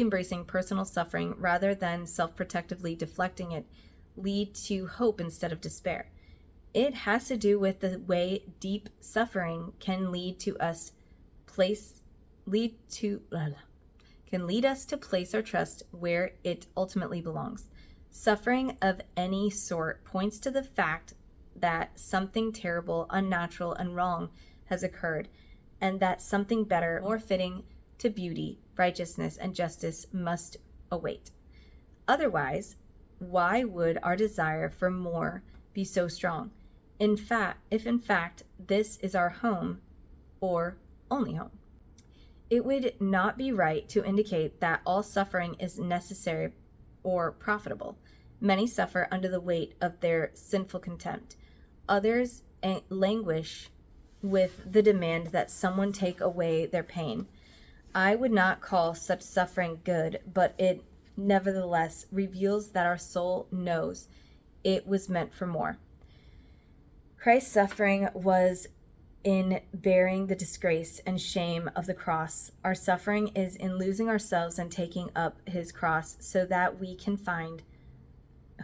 embracing personal suffering rather than self-protectively deflecting it lead to hope instead of despair? It has to do with the way deep suffering can lead us to place our trust where it ultimately belongs. Suffering of any sort points to the fact that something terrible, unnatural, and wrong has occurred, and that something better, more fitting to beauty, righteousness, and justice must await. Otherwise, why would our desire for more be so strong? If in fact this is our home, or only home. It would not be right to indicate that all suffering is necessary or profitable. Many suffer under the weight of their sinful contempt. Others languish with the demand that someone take away their pain. I would not call such suffering good, but it nevertheless reveals that our soul knows it was meant for more. Christ's suffering was in bearing the disgrace and shame of the cross. Our suffering is in losing ourselves and taking up his cross so that we can find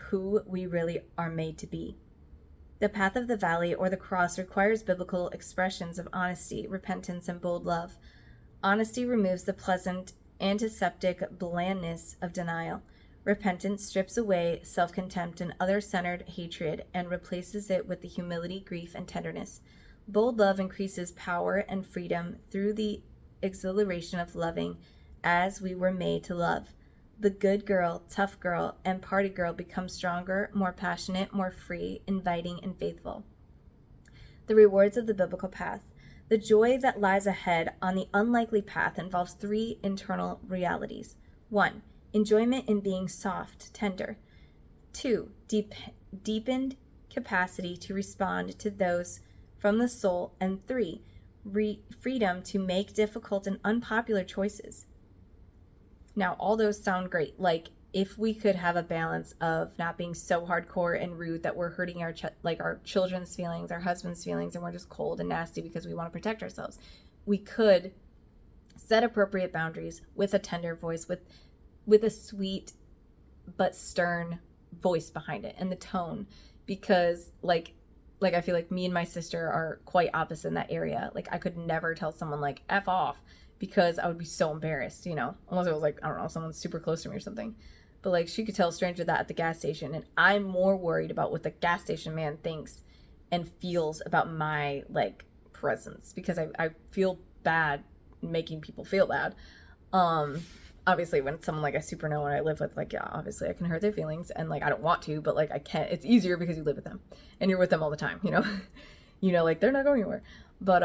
who we really are made to be. The path of the valley or the cross requires biblical expressions of honesty, repentance, and bold love. Honesty removes the pleasant, antiseptic blandness of denial. Repentance strips away self-contempt and other-centered hatred and replaces it with the humility, grief, and tenderness. Bold love increases power and freedom through the exhilaration of loving as we were made to love. The good girl, tough girl, and party girl become stronger, more passionate, more free, inviting, and faithful. The rewards of the biblical path. The joy that lies ahead on the unlikely path involves 3 internal realities. 1. Enjoyment in being soft, tender. 2. Deepened capacity to respond to those from the soul. And 3. freedom to make difficult and unpopular choices. Now, all those sound great. Like, if we could have a balance of not being so hardcore and rude that we're hurting our our children's feelings, our husband's feelings, and we're just cold and nasty because we want to protect ourselves, we could set appropriate boundaries with a tender voice, with a sweet but stern voice behind it, and the tone, because like I feel like me and my sister are quite opposite in that area. Like, I could never tell someone like F off, because I would be so embarrassed, unless it was like, I don't know, someone super close to me or something. But like, she could tell a stranger that at the gas station, and I'm more worried about what the gas station man thinks and feels about my like presence, because I feel bad making people feel bad. Obviously when it's someone like I super know and I live with, like, yeah, obviously I can hurt their feelings, and like I don't want to, but like I can't. It's easier because you live with them and you're with them all the time, like they're not going anywhere. But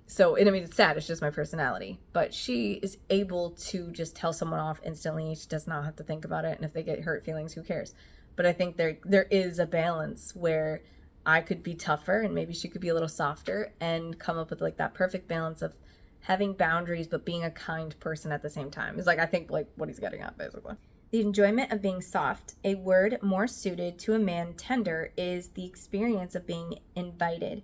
so, and I mean, it's sad, it's just my personality, but she is able to just tell someone off instantly. She does not have to think about it, and if they get hurt feelings, who cares? But I think there is a balance where I could be tougher and maybe she could be a little softer, and come up with like that perfect balance of having boundaries but being a kind person at the same time. Is like, I think, like what he's getting at basically. The enjoyment of being soft, a word more suited to a man tender, is the experience of being invited.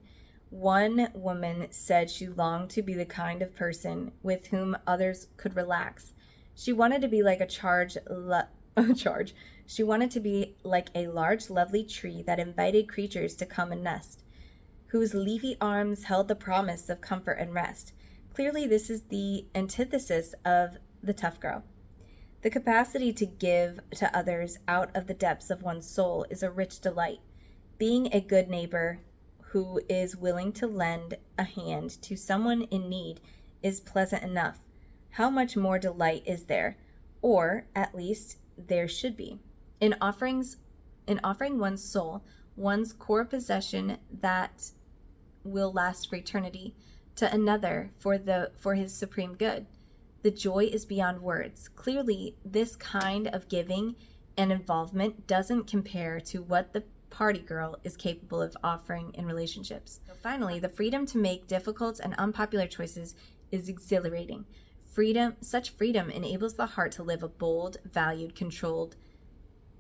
One woman said she longed to be the kind of person with whom others could relax. She wanted to be like She wanted to be like a large, lovely tree that invited creatures to come and nest, whose leafy arms held the promise of comfort and rest. Clearly, this is the antithesis of the tough girl. The capacity to give to others out of the depths of one's soul is a rich delight. Being a good neighbor who is willing to lend a hand to someone in need is pleasant enough. How much more delight is there? Or, at least, there should be. In offering one's soul, one's core possession that will last for eternity, to another for his supreme good. The joy is beyond words. Clearly, this kind of giving and involvement doesn't compare to what the party girl is capable of offering in relationships. So finally, the freedom to make difficult and unpopular choices is exhilarating. Such freedom enables the heart to live a bold, valued, controlled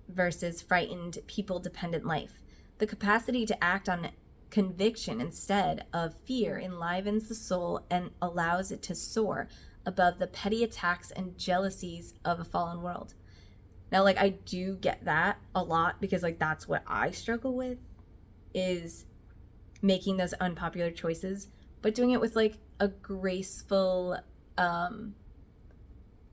versus frightened, people-dependent life. The capacity to act on conviction instead of fear enlivens the soul and allows it to soar above the petty attacks and jealousies of a fallen world. Now, like, I do get that a lot, because like that's what I struggle with, is making those unpopular choices, but doing it with like a graceful,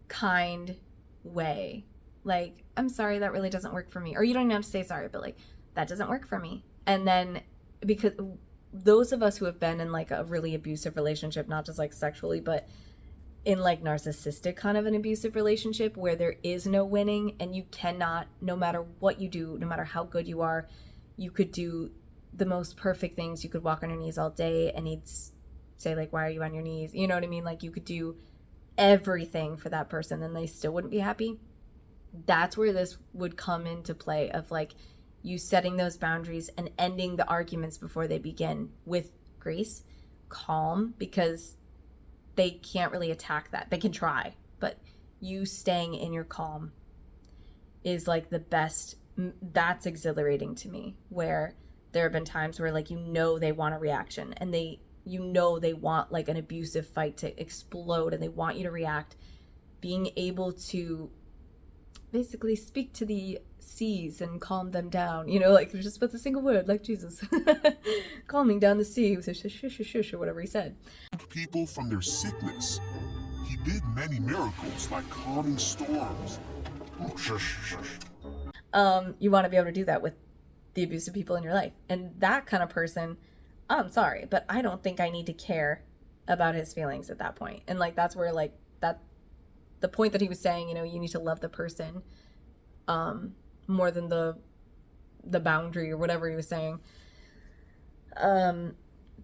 kind way. Like, I'm sorry, that really doesn't work for me. Or you don't even have to say sorry, but like, that doesn't work for me. And then, because those of us who have been in like a really abusive relationship, not just like sexually, but in like narcissistic kind of an abusive relationship where there is no winning, and you cannot, no matter what you do, no matter how good you are, you could do the most perfect things. You could walk on your knees all day and he'd say like, why are you on your knees? You know what I mean? Like, you could do everything for that person and they still wouldn't be happy. That's where this would come into play, of like you setting those boundaries and ending the arguments before they begin with grace, calm, because they can't really attack that. They can try, but you staying in your calm is like the best. That's exhilarating to me, where there have been times where like, they want a reaction, and they want like an abusive fight to explode, and they want you to react. Being able to basically speak to the seas and calm them down, like just with a single word, like Jesus calming down the sea with a shush, shush, shush, or whatever he said. People from their sickness. He did many miracles, like calming storms. Oh, shush, shush. You want to be able to do that with the abusive people in your life, and that kind of person, I'm sorry, but I don't think I need to care about his feelings at that point. And like, that's where like that, the point that he was saying, you need to love the person more than the boundary or whatever he was saying.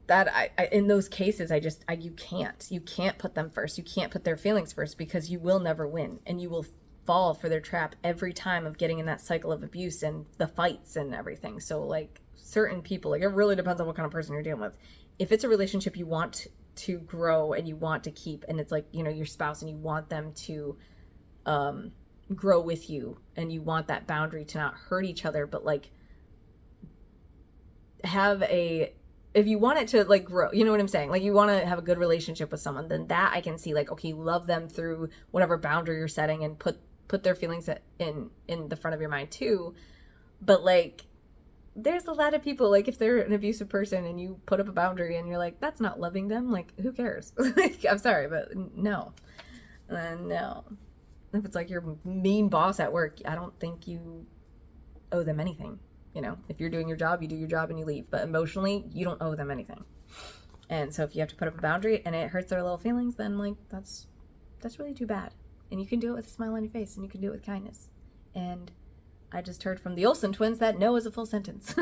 That I in those cases, you can't put them first. You can't put their feelings first, because you will never win, and you will fall for their trap every time of getting in that cycle of abuse and the fights and everything. So like, certain people, like, it really depends on what kind of person you're dealing with. If it's a relationship you want to grow and you want to keep, and it's like, you know, your spouse, and you want them to grow with you, and you want that boundary to not hurt each other, but like if you want it to like grow, you know what I'm saying? Like you want to have a good relationship with someone, then that I can see like, okay, you love them through whatever boundary you're setting, and put their feelings in the front of your mind too. But like, there's a lot of people, like if they're an abusive person and you put up a boundary and you're like, that's not loving them, like who cares? Like, I'm sorry, but no. No. If it's like your mean boss at work, I don't think you owe them anything. You know, if you're doing your job, you do your job and you leave. But emotionally, you don't owe them anything. And so if you have to put up a boundary and it hurts their little feelings, then like that's really too bad. And you can do it with a smile on your face, and you can do it with kindness. And I just heard from the Olsen twins that no is a full sentence.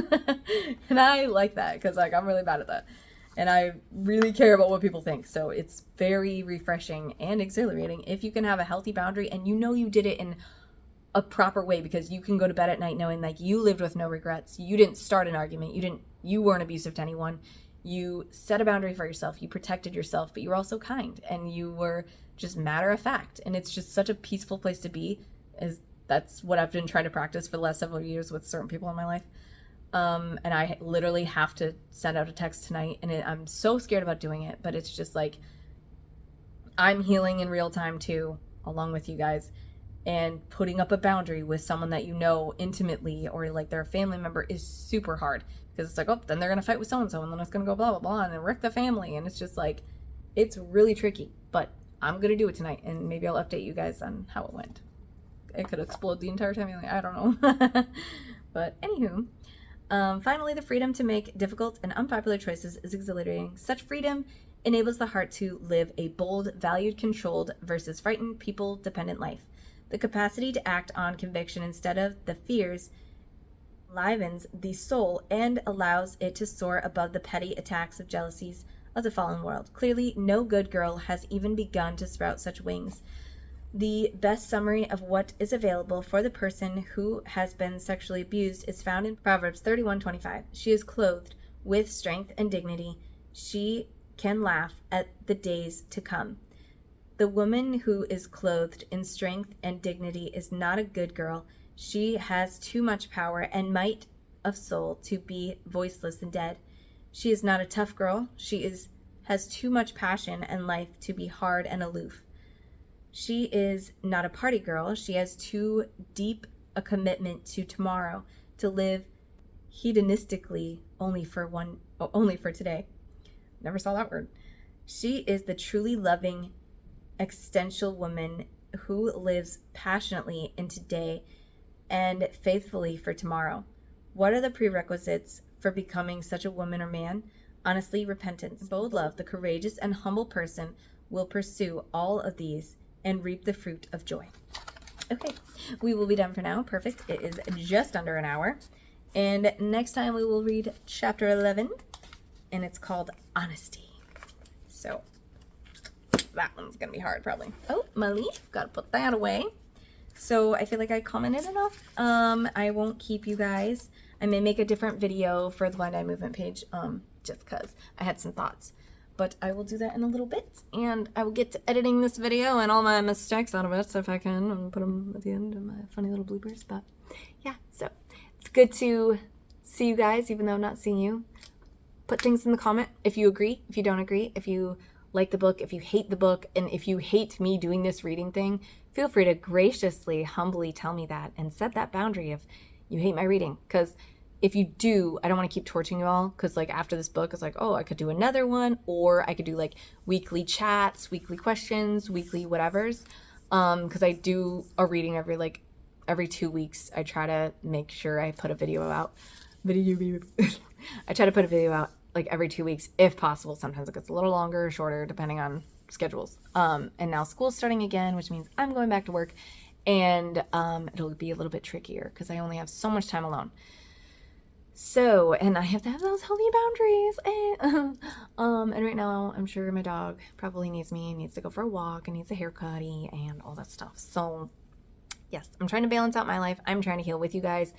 And I like that, because like I'm really bad at that. And I really care about what people think. So it's very refreshing and exhilarating if you can have a healthy boundary and you know you did it in a proper way, because you can go to bed at night knowing like you lived with no regrets. You didn't start an argument. You weren't abusive to anyone. You set a boundary for yourself. You protected yourself, but you were also kind, and you were just matter of fact. And it's just such a peaceful place to be. That's what I've been trying to practice for the last several years with certain people in my life. And I literally have to send out a text tonight, and I'm so scared about doing it, but it's just like, I'm healing in real time too, along with you guys. And putting up a boundary with someone that you know intimately, or like they're a family member, is super hard, because it's like, oh, then they're going to fight with so-and-so, and then it's going to go blah, blah, blah, and then wreck the family. And it's just like, it's really tricky, but I'm going to do it tonight, and maybe I'll update you guys on how it went. It could explode the entire time. Like, I don't know. But anywho, finally, the freedom to make difficult and unpopular choices is exhilarating. Such freedom enables the heart to live a bold, valued, controlled versus frightened, people-dependent life. The capacity to act on conviction instead of the fears livens the soul and allows it to soar above the petty attacks of jealousies of the fallen world. Clearly, no good girl has even begun to sprout such wings. The best summary of what is available for the person who has been sexually abused is found in Proverbs 31:25. She is clothed with strength and dignity. She can laugh at the days to come. The woman who is clothed in strength and dignity is not a good girl. She has too much power and might of soul to be voiceless and dead. She is not a tough girl. She has too much passion and life to be hard and aloof. She is not a party girl. She has too deep a commitment to tomorrow to live hedonistically only for today. Never saw that word. She is the truly loving, existential woman who lives passionately in today and faithfully for tomorrow. What are the prerequisites for becoming such a woman or man? Honestly, repentance, bold love. The courageous and humble person will pursue all of these and reap the fruit of joy. Okay, we will be done for now. Perfect. It is just under an hour. And next time we will read chapter 11, and it's called Honesty. So that one's going to be hard probably. Oh, my leaf. Got to put that away. So I feel like I commented enough. I won't keep you guys. I may make a different video for the Blind Eye Movement page, just because I had some thoughts. But I will do that in a little bit, and I will get to editing this video and all my mistakes out of it, so if I can, and put them at the end of my funny little bloopers. But yeah, so it's good to see you guys, even though I'm not seeing you. Put things in the comment if you agree, if you don't agree, if you like the book, if you hate the book, and if you hate me doing this reading thing. Feel free to graciously, humbly tell me that, and set that boundary if you hate my reading, because if you do, I don't want to keep torturing you all, because like after this book, it's like, oh, I could do another one, or I could do like weekly chats, weekly questions, weekly whatevers, because I do a reading every 2 weeks. I try to make sure I put a video out. I try to put a video out like every 2 weeks if possible. Sometimes it gets a little longer or shorter depending on schedules. And now school's starting again, which means I'm going back to work, and it'll be a little bit trickier because I only have so much time alone. So, and I have to have those healthy boundaries. And right now, I'm sure my dog probably needs me. He needs to go for a walk and needs a haircut and all that stuff. So, yes, I'm trying to balance out my life. I'm trying to heal with you guys.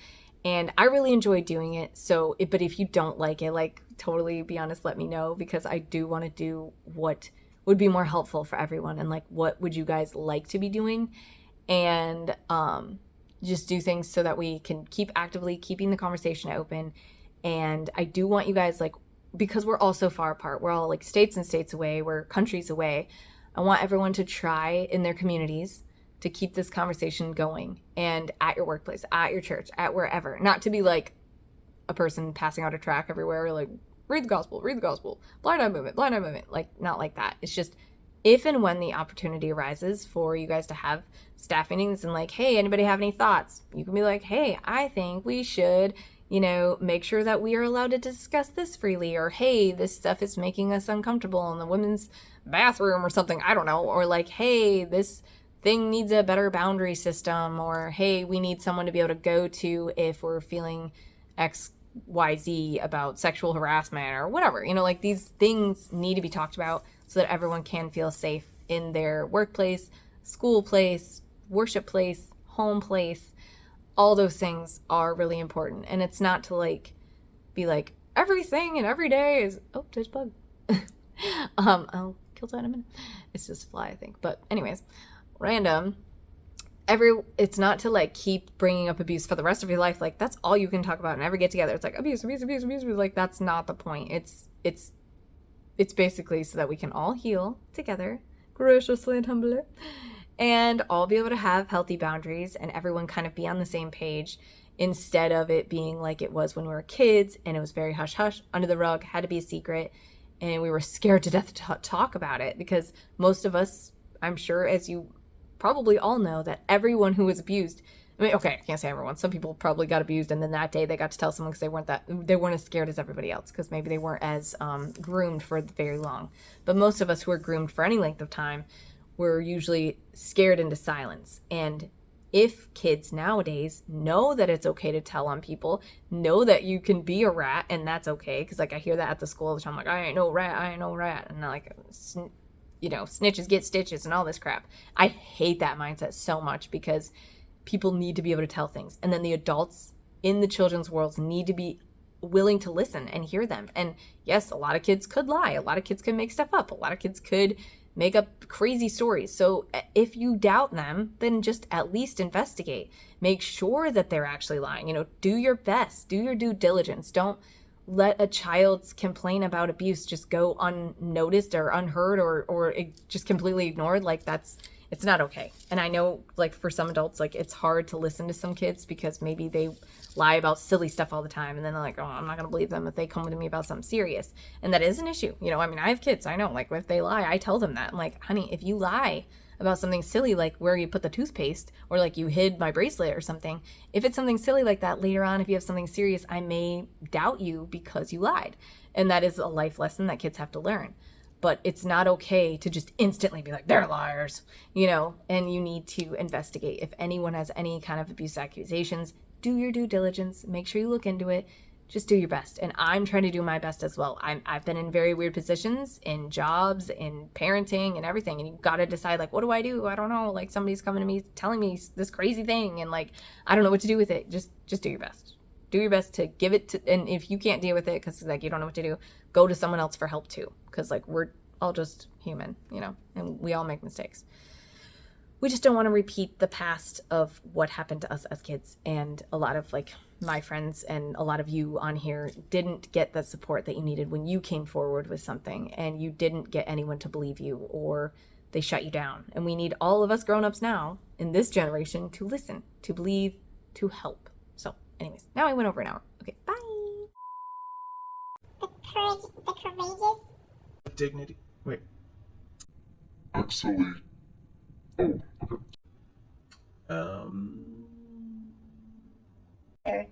And I really enjoy doing it. So, but if you don't like it, like, totally be honest, let me know, because I do want to do what would be more helpful for everyone, and like what would you guys like to be doing, and just do things so that we can keep actively keeping the conversation open. And I do want you guys, like, because we're all so far apart, we're all like states and states away, we're countries away, I want everyone to try in their communities to keep this conversation going, and at your workplace, at your church, at wherever. Not to be like a person passing out a tract everywhere, like, read the gospel, blind eye movement, like, not like that. It's just, if and when the opportunity arises for you guys to have staff meetings and like, hey, anybody have any thoughts? You can be like, hey, I think we should, make sure that we are allowed to discuss this freely, or hey, this stuff is making us uncomfortable in the women's bathroom or something, I don't know, or like, hey, this thing needs a better boundary system, or hey, we need someone to be able to go to if we're feeling XYZ about sexual harassment or whatever. Like, these things need to be talked about so that everyone can feel safe in their workplace, school place, worship place, home place. All those things are really important. And it's not to like be like everything and every day is, oh, there's a bug. I'll kill that in a minute. It's just a fly, I think. But anyways, random. It's not to like keep bringing up abuse for the rest of your life. Like, that's all you can talk about in every get together. It's like abuse. Like, that's not the point. It's basically so that we can all heal together, graciously and humbly, and all be able to have healthy boundaries and everyone kind of be on the same page, instead of it being like it was when we were kids and it was very hush hush, under the rug, had to be a secret, and we were scared to death to talk about it. Because most of us, I'm sure, as you probably all know, that everyone who was abused, I mean, okay, I can't say everyone, some people probably got abused and then that day they got to tell someone because they weren't as scared as everybody else, because maybe they weren't as groomed for very long. But most of us who are groomed for any length of time were usually scared into silence. And if kids nowadays know that it's okay to tell on people, know that you can be a rat and that's okay, because like I hear that at the school all the time, like, I ain't no rat, and they're like, snitches get stitches and all this crap. I hate that mindset so much, because people need to be able to tell things, and then the adults in the children's worlds need to be willing to listen and hear them. And yes, a lot of kids could lie, a lot of kids could make stuff up, a lot of kids could make up crazy stories. So if you doubt them, then just at least investigate. Make sure that they're actually lying. Do your best, do your due diligence. Don't let a child's complaint about abuse just go unnoticed or unheard, or just completely ignored. Like, it's not okay. And I know, like, for some adults, like, it's hard to listen to some kids because maybe they lie about silly stuff all the time, and then they're like, oh, I'm not gonna believe them if they come to me about something serious. And that is an issue. I mean, I have kids, I know, like, if they lie, I tell them that. I'm like, honey, if you lie about something silly, like where you put the toothpaste, or like you hid my bracelet or something, if it's something silly like that, later on, if you have something serious, I may doubt you because you lied. And that is a life lesson that kids have to learn. But it's not okay to just instantly be like, they're liars, and you need to investigate. If anyone has any kind of abuse accusations, do your due diligence, make sure you look into it, just do your best. And I'm trying to do my best as well. I've been in very weird positions, in jobs, in parenting, and everything. And you've got to decide, like, what do? I don't know. Like, somebody's coming to me telling me this crazy thing, and like, I don't know what to do with it. Just do your best. Do your best to give it to, and if you can't deal with it because like you don't know what to do, go to someone else for help too. Because like, we're all just human, and we all make mistakes. We just don't want to repeat the past of what happened to us as kids. And a lot of like my friends and a lot of you on here didn't get the support that you needed when you came forward with something, and you didn't get anyone to believe you, or they shut you down. And we need all of us grown-ups now in this generation to listen, to believe, to help. So anyways, now I went over an hour. Okay, bye. The courageous. Dignity. Wait. Actually, oh, okay.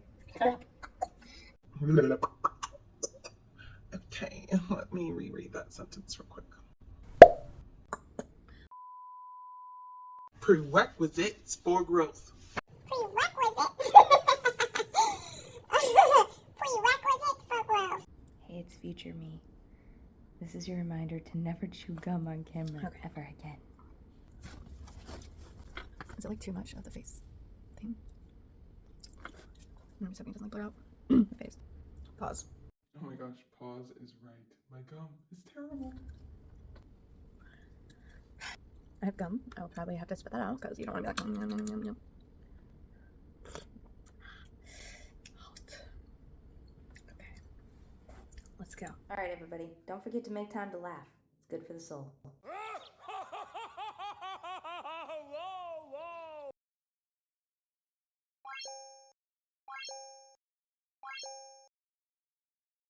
Okay, let me reread that sentence real quick. Prerequisites for growth. Prerequisites for growth. Hey, it's future me. This is your reminder to never chew gum on camera ever again. Is it like too much of the face thing? Maybe something doesn't blur out. The face. Pause. Oh my gosh, pause is right. My gum is terrible. I have gum. I'll probably have to spit that out because you don't want to be like, yum, yum, yum, yum. Okay. Let's go. All right, everybody. Don't forget to make time to laugh. It's good for the soul.